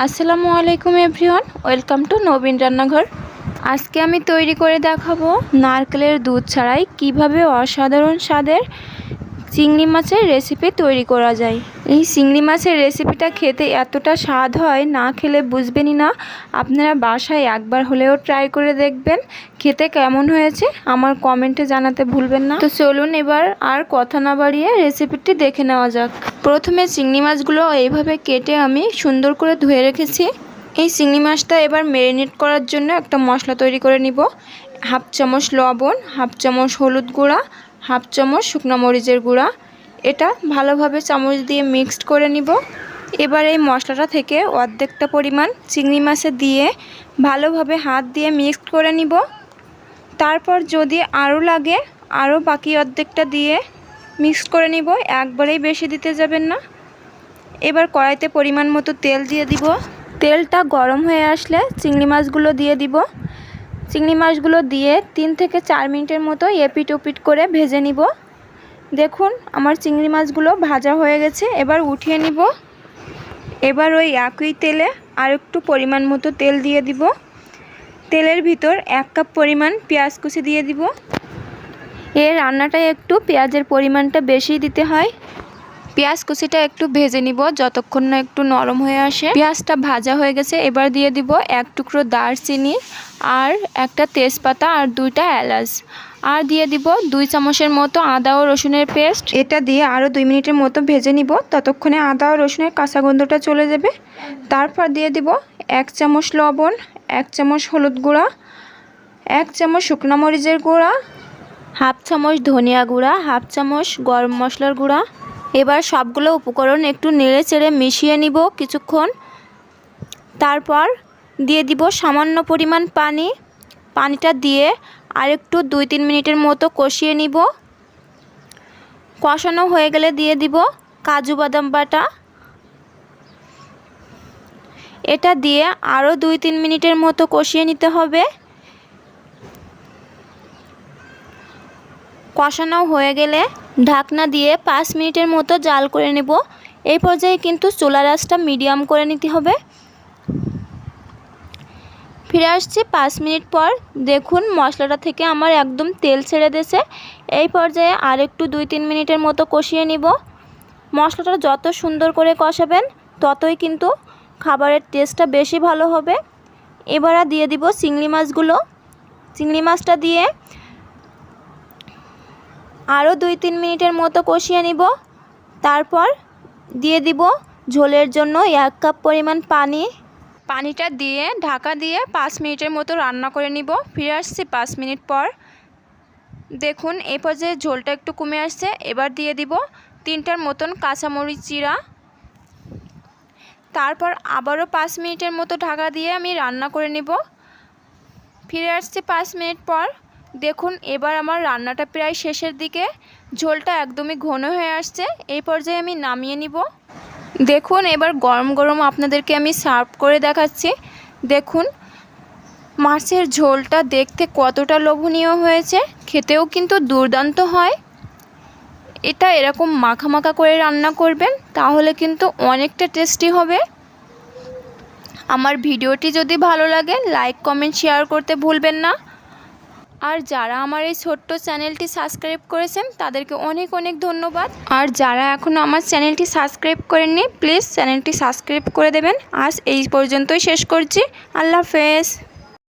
আসসালামু আলাইকুম everyone, welcome to নবীন রান্নাঘর। আজকে আমি তৈরি করে দেখাবো নারকেলের দুধ ছাড়াই কিভাবে অসাধারণ স্বাদের চিংড়ি মাছের রেসিপি তৈরি করা যায়। এই চিংড়ি মাছের রেসিপিটা খেতে এতটা স্বাদ হয়, না খেলে বুঝবেনই না। আপনারা বাসায় একবার হলেও ট্রাই করে দেখবেন, খেতে কেমন হয়েছে আমার কমেন্টে জানাতে ভুলবেন না। তো চলুন এবার আর কথা না বাড়িয়ে রেসিপিটি দেখে নেওয়া যাক। প্রথমে চিংড়ি মাছগুলো এইভাবে কেটে আমি সুন্দর করে ধুয়ে রেখেছি। এই চিংড়ি মাছটা এবার ম্যারিনেট করার জন্য একটা মশলা তৈরি করে নিব। হাফ চামচ লবণ, হাফ চামচ হলুদ গুঁড়া, হাফ চামচ শুকনো মরিচের গুঁড়া, এটা ভালোভাবে চামচ দিয়ে মিক্সড করে নিব। এবার এই মশলাটা থেকে অর্ধেকটা পরিমাণ চিংড়ি মাছে দিয়ে ভালোভাবে হাত দিয়ে মিক্সড করে নিব। তারপর যদি আরও লাগে আরও বাকি অর্ধেকটা দিয়ে মিক্সড করে নিব, একবারেই বেশি দিতে যাবেন না। এবার কড়াইতে পরিমাণ মতো তেল দিয়ে দিব। তেলটা গরম হয়ে আসলে চিংড়ি মাছগুলো দিয়ে দিব। চিংড়ি মাছগুলো দিয়ে 3 থেকে 4 মিনিটের মতো এপিট ওপিট করে ভেজে নিব। দেখুন আমার চিংড়ি মাছগুলো ভাজা হয়ে গেছে, এবার উঠিয়ে নিব। এবার ওই একই তেলে আর একটু পরিমাণ মতো তেল দিয়ে দিব। তেলের ভিতর 1 কাপ পরিমাণ পেঁয়াজ কুচি দিয়ে দিব। এই রান্নাটায় একটু পেঁয়াজের পরিমাণটা বেশি দিতে হয়। পেঁয়াজ কুচিটা একটু ভেজে নিব যতক্ষণ না একটু নরম হয়ে আসে। পেঁয়াজটা ভাজা হয়ে গেছে, এবার দিয়ে দিব 1 টুকরো দারচিনি আর একটা তেজপাতা আর 2টা এলাচ, আর দিয়ে দিব 2 চামচের মতো আদা ও রসুনের পেস্ট। এটা দিয়ে আরও 2 মিনিটের মতো ভেজে নিব, ততক্ষণে আদা ও রসুনের কাঁচা গন্ধটা চলে যাবে। তারপর দিয়ে দিব 1 চামচ লবণ, 1 চামচ হলুদ গুঁড়া, 1 চামচ শুকনো মরিচের গুঁড়া, হাফ চামচ ধনিয়া গুঁড়া, হাফ চামচ গরম মশলার গুঁড়া। এবার সবগুলো উপকরণ একটু নেড়ে চেড়ে মিশিয়ে নিব কিছুক্ষণ। তারপর দিয়ে দিব সামান্য পরিমাণ পানি। পানিটা দিয়ে আরেকটু 2-3 মিনিটের মতো কষিয়ে নিব। কষানো হয়ে গেলে দিয়ে দিব কাজু বাদাম বাটা। এটা দিয়ে আরও 2-3 মিনিটের মতো কষিয়ে নিতে হবে। কষানো হয়ে গেলে ঢাকনা দিয়ে 5 মিনিটের মতো জাল করে নেব। এই পর্যায়ে কিন্তু চুলার আঁচটা মিডিয়াম করে নিতে হবে। ফিরে আসছি 5 মিনিট পর। দেখুন মশলাটা থেকে আমার একদম তেল ছেড়ে দিয়েছে। এই পর্যায়ে আর একটু 2-3 মিনিটের মতো কষিয়ে নিব। মশলাটা যত সুন্দর করে কষাবেন ততই কিন্তু খাবারের টেস্টটা বেশি ভালো হবে। এবার দিয়ে দিব চিংড়ি মাছগুলো। চিংড়ি মাছটা দিয়ে আরও 2-3 মিনিটের মতো কষিয়ে নিব। তারপর দিয়ে দিব ঝোলের জন্য 1 কাপ পরিমাণ পানি। পানিটা দিয়ে ঢাকা দিয়ে 5 মিনিটের মতো রান্না করে নিব। ফিরে আসছি 5 মিনিট পর। দেখুন এই পর্যায়ে ঝোলটা একটু কমে আসছে। এবার দিয়ে দিব 3টার মতন কাঁচামরিচ চিরা। তারপর আবারও 5 মিনিটের মতো ঢাকা দিয়ে আমি রান্না করে নিব। ফিরে আসছি 5 মিনিট পর। দেখুন এবার আমার রান্নাটা প্রায় শেষের দিকে, ঝোলটা একদমই ঘন হয়ে আসছে। এই পর্যায়ে আমি নামিয়ে নিব। দেখুন এবার গরম গরম আপনাদেরকে আমি সার্ভ করে দেখাচ্ছি। দেখুন মাছের ঝোলটা দেখতে কতটা লোভনীয় হয়েছে, খেতেও কিন্তু দুর্দান্ত হয়। এটা এরকম মাখা মাখা করে রান্না করবেন, তাহলে কিন্তু অনেকটা টেস্টি হবে। আমার ভিডিওটি যদি ভালো লাগে লাইক কমেন্ট শেয়ার করতে ভুলবেন না। আর যারা আমার এই ছোট্ট চ্যানেলটি সাবস্ক্রাইব করেছেন তাদেরকে অনেক অনেক ধন্যবাদ। আর যারা এখনও আমার চ্যানেলটি সাবস্ক্রাইব করেননি প্লিজ চ্যানেলটি সাবস্ক্রাইব করে দেবেন। আজ এই পর্যন্তই শেষ করছি। আল্লাহ হাফেজ।